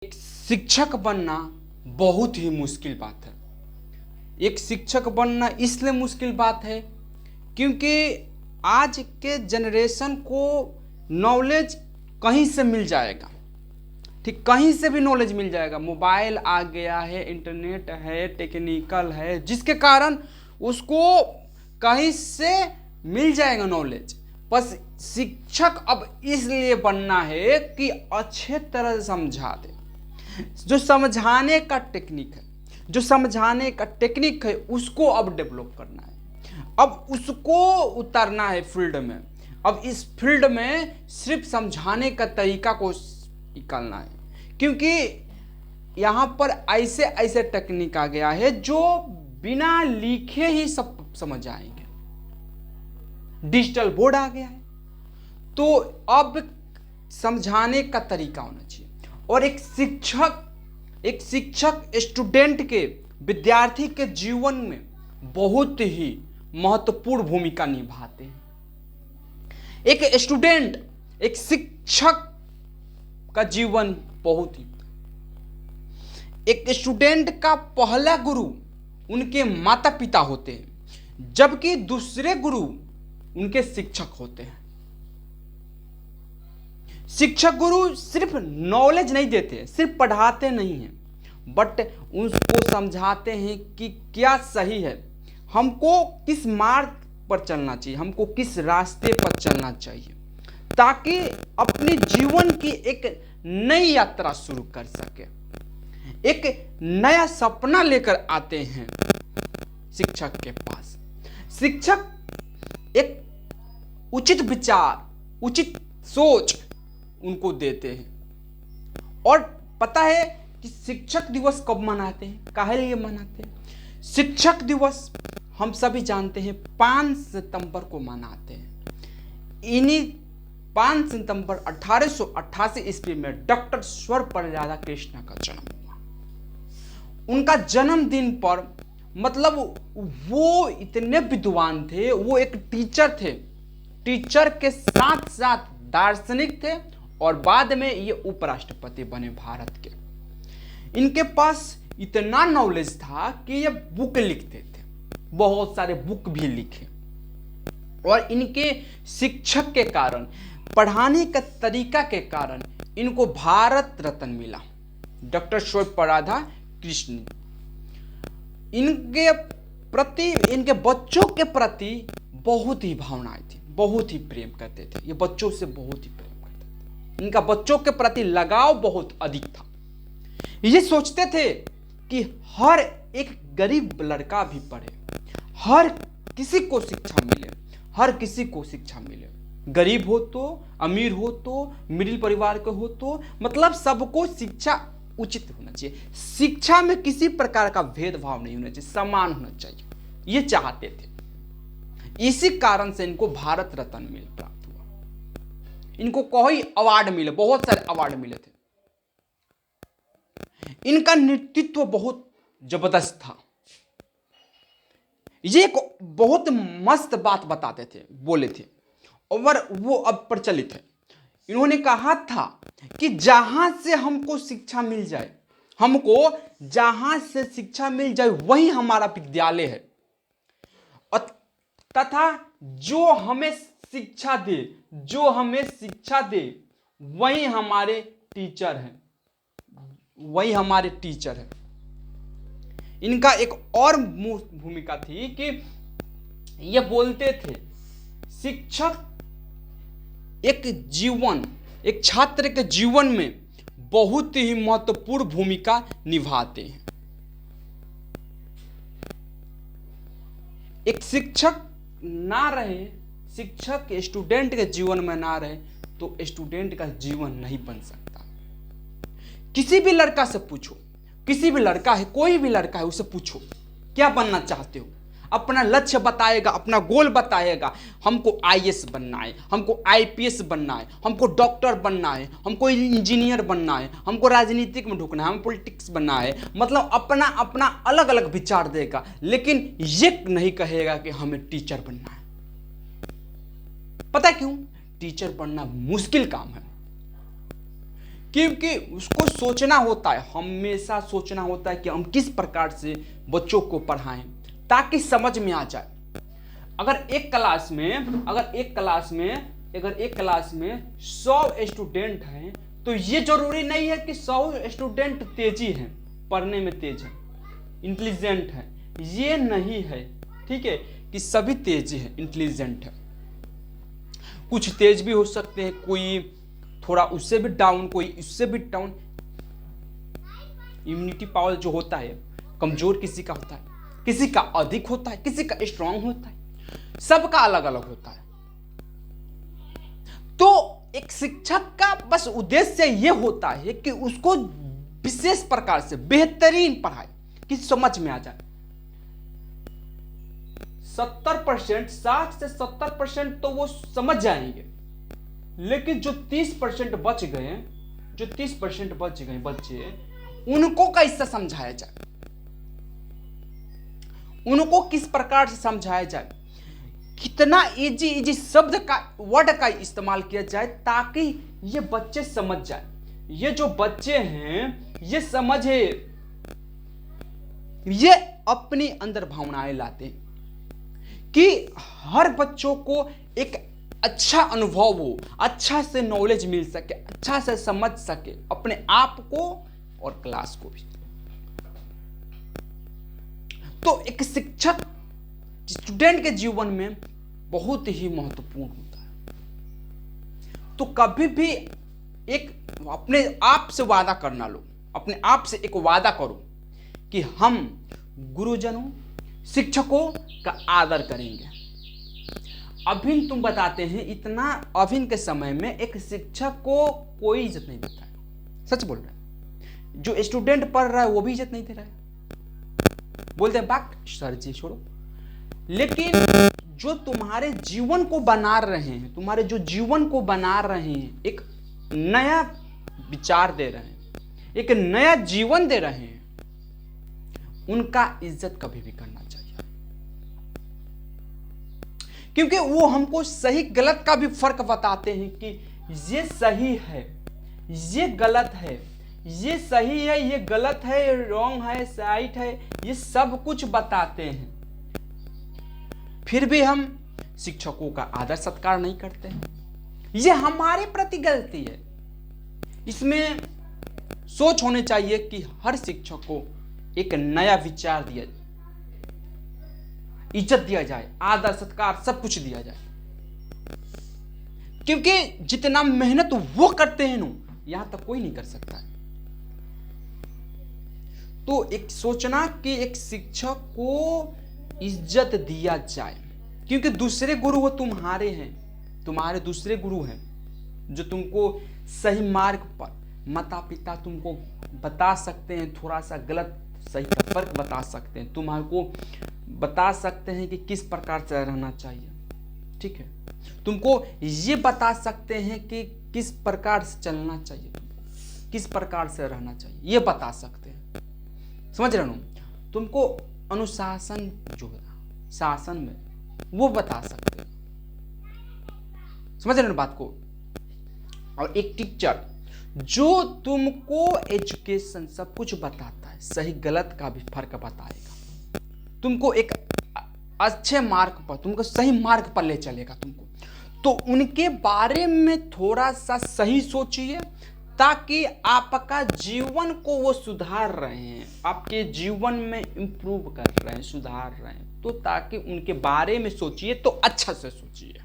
एक शिक्षक बनना बहुत ही मुश्किल बात है। एक शिक्षक बनना इसलिए मुश्किल बात है क्योंकि आज के जनरेशन को नॉलेज कहीं से मिल जाएगा। ठीक, कहीं से भी नॉलेज मिल जाएगा। मोबाइल आ गया है, इंटरनेट है, टेक्निकल है, जिसके कारण उसको कहीं से मिल जाएगा नॉलेज। बस शिक्षक अब इसलिए बनना है कि अच्छे तरह से समझा दे। जो समझाने का टेक्निक है उसको अब डेवलप करना है। अब उसको उतारना है फील्ड में। अब इस फील्ड में सिर्फ समझाने का तरीका को निकालना है, क्योंकि यहाँ पर ऐसे ऐसे टेक्निक आ गया है जो बिना लिखे ही सब समझ आएंगे। डिजिटल बोर्ड आ गया है, तो अब समझाने का तरीका होना चाहिए। और एक शिक्षक स्टूडेंट के, विद्यार्थी के जीवन में बहुत ही महत्वपूर्ण भूमिका निभाते हैं। एक स्टूडेंट, एक शिक्षक का जीवन बहुत ही, एक स्टूडेंट का पहला गुरु उनके माता पिता होते हैं, जबकि दूसरे गुरु उनके शिक्षक होते हैं। शिक्षक गुरु सिर्फ नॉलेज नहीं देते, सिर्फ पढ़ाते नहीं हैं, बट उसको समझाते हैं कि क्या सही है, हमको किस मार्ग पर चलना चाहिए, हमको किस रास्ते पर चलना चाहिए, ताकि अपने जीवन की एक नई यात्रा शुरू कर सके। एक नया सपना लेकर आते हैं शिक्षक के पास। शिक्षक एक उचित विचार, उचित सोच उनको देते हैं। और पता है कि शिक्षक दिवस कब मनाते हैं, काहे लिए मनाते हैं? शिक्षक दिवस हम सभी जानते हैं 5 सितंबर को मनाते हैं। इन्हीं 5 सितंबर 1888 ईस्वी में डॉक्टर सर्वपल्ली राधाकृष्ण का जन्म हुआ। उनका जन्मदिन पर, मतलब वो इतने विद्वान थे, वो एक टीचर थे, टीचर के साथ साथ दार्शनिक थे, और बाद में ये उपराष्ट्रपति बने भारत के। इनके पास इतना नॉलेज था कि ये बुक लिखते थे, बहुत सारे बुक भी लिखे। और इनके शिक्षक के कारण, पढ़ाने का तरीका के कारण इनको भारत रत्न मिला, डॉक्टर सर्वपल्ली राधाकृष्ण। इनके प्रति, इनके बच्चों के प्रति बहुत ही भावनाएं थी, बहुत ही प्रेम करते थे। ये बच्चों से बहुत ही प्रेम करते थे, इनका बच्चों के प्रति लगाव बहुत अधिक था। ये सोचते थे कि हर एक गरीब लड़का भी पढ़े, हर किसी को शिक्षा मिले, हर किसी को शिक्षा मिले। गरीब हो तो, अमीर हो तो, मिडिल परिवार के हो तो, मतलब सबको शिक्षा उचित होना चाहिए। शिक्षा में किसी प्रकार का भेदभाव नहीं होना चाहिए, समान होना चाहिए, ये चाहते थे। इसी कारण से इनको भारत रत्न मिल प्राप्त हुआ। इनको कोई अवार्ड मिले, बहुत सारे अवार्ड मिले थे। इनका नेतृत्व बहुत जबरदस्त था। ये एक बहुत मस्त बात बताते थे, बोले थे, और वो अब प्रचलित है। इन्होंने कहा था कि जहां से हमको शिक्षा मिल जाए, हमको जहां से शिक्षा मिल जाए वही हमारा विद्यालय है, और तथा जो हमें शिक्षा दे वही हमारे टीचर हैं, वही हमारे टीचर है। इनका एक और भूमिका थी कि ये बोलते थे, शिक्षक एक छात्र के जीवन में बहुत ही महत्वपूर्ण भूमिका निभाते हैं। एक शिक्षक ना रहे, शिक्षक स्टूडेंट के जीवन में ना रहे तो स्टूडेंट का जीवन नहीं बन सकता। किसी भी लड़का से पूछो, किसी भी लड़का है, कोई भी लड़का है, उसे पूछो क्या बनना चाहते हो, अपना लक्ष्य बताएगा, अपना गोल बताएगा। हमको आईएएस बनना है, हमको आईपीएस बनना है, हमको डॉक्टर बनना है, हमको इंजीनियर बनना है, हमको राजनीतिक में ढुकना है, हम पॉलिटिक्स बनना है। मतलब अपना अपना अलग अलग विचार देगा, लेकिन ये नहीं कहेगा कि हमें टीचर बनना है। पता है क्यों? टीचर बनना मुश्किल काम है, क्योंकि उसको सोचना होता है, हमेशा सोचना होता है कि हम किस प्रकार से बच्चों को पढ़ाएं ताकि समझ में आ जाए। अगर एक क्लास में 100 स्टूडेंट हैं तो ये जरूरी नहीं है कि 100 स्टूडेंट तेजी हैं, पढ़ने में तेज है, इंटेलिजेंट है, ये नहीं है। ठीक है, कि सभी तेज है, इंटेलिजेंट है। कुछ तेज भी हो सकते हैं, कोई थोड़ा उससे भी डाउन, कोई उससे भी डाउन। इम्यूनिटी पावर जो होता है कमजोर किसी का होता है, किसी का अधिक होता है, किसी का स्ट्रांग होता है, सबका अलग अलग होता है। तो एक शिक्षक का बस उद्देश्य यह होता है कि उसको विशेष प्रकार से बेहतरीन पढ़ाए कि समझ में आ जाए। 60% 60 से 70% तो वो समझ जाएंगे, लेकिन जो 30% बच गए बच्चे, उनको कैसे समझाया जाए, उनको किस प्रकार से समझाया जाए, कितना इजी शब्द का, वर्ड का इस्तेमाल किया जाए ताकि ये बच्चे समझ जाए। ये जो बच्चे हैं ये समझे, ये अपनी अंदर भावनाएं लाते हैं कि हर बच्चों को एक अच्छा अनुभव हो, अच्छा से नॉलेज मिल सके, अच्छा से समझ सके अपने आप को और क्लास को भी। तो एक शिक्षक स्टूडेंट के जीवन में बहुत ही महत्वपूर्ण होता है। तो कभी भी एक अपने आप से वादा करना लो, अपने आप से एक वादा करो कि हम गुरुजनों, शिक्षकों का आदर करेंगे। अभी तुम बताते हैं, इतना अभी के समय में एक शिक्षक को कोई इज्जत नहीं देता है। सच बोल रहा है। जो स्टूडेंट पढ़ रहा है वो भी इज्जत नहीं दे रहा है, बोलते हैं बाक सर जी छोड़ो। लेकिन जो तुम्हारे जीवन को बना रहे हैं, तुम्हारे जो जीवन को बना रहे हैं, एक नया विचार दे रहे हैं, एक नया जीवन दे रहे हैं, उनका इज्जत कभी भी करना चाहिए। क्योंकि वो हमको सही गलत का भी फर्क बताते हैं कि ये सही है, ये गलत है, ये सही है, ये गलत है, ये रॉन्ग है, राइट है, ये सब कुछ बताते हैं। फिर भी हम शिक्षकों का आदर सत्कार नहीं करते हैं। ये हमारे प्रति गलती है। इसमें सोच होनी चाहिए कि हर शिक्षक को एक नया विचार दिया जाए, इज्जत दिया जाए, आदर सत्कार सब कुछ दिया जाए। क्योंकि जितना मेहनत वो करते हैं ना, यहां तक कोई नहीं कर सकता है। तो एक सोचना कि एक शिक्षक को इज्जत दिया जाए, क्योंकि दूसरे गुरु वो तुम्हारे हैं, तुम्हारे दूसरे गुरु हैं जो तुमको सही मार्ग पर, माता पिता तुमको बता सकते हैं, थोड़ा सा गलत सही का फर्क बता सकते हैं, तुम्हारे बता सकते हैं कि किस प्रकार से रहना चाहिए। ठीक है, तुमको ये बता सकते हैं कि किस प्रकार से चलना चाहिए, किस प्रकार से रहना चाहिए, ये बता सकते हैं। समझ रहे हो? तुमको अनुशासन जो है शासन में वो बता सकते हैं। समझ रहे हो बात को? और एक टीचर जो तुमको एजुकेशन सब कुछ बताता है, सही गलत का भी फर्क बताएगा, तुमको एक अच्छे मार्ग पर, तुमको सही मार्ग पर ले चलेगा तुमको। तो उनके बारे में थोड़ा सा सही सोचिए ताकि आपका जीवन को वो सुधार रहे हैं, आपके जीवन में इंप्रूव कर रहे हैं, सुधार रहे हैं। तो ताकि उनके बारे में सोचिए तो अच्छा से सोचिए।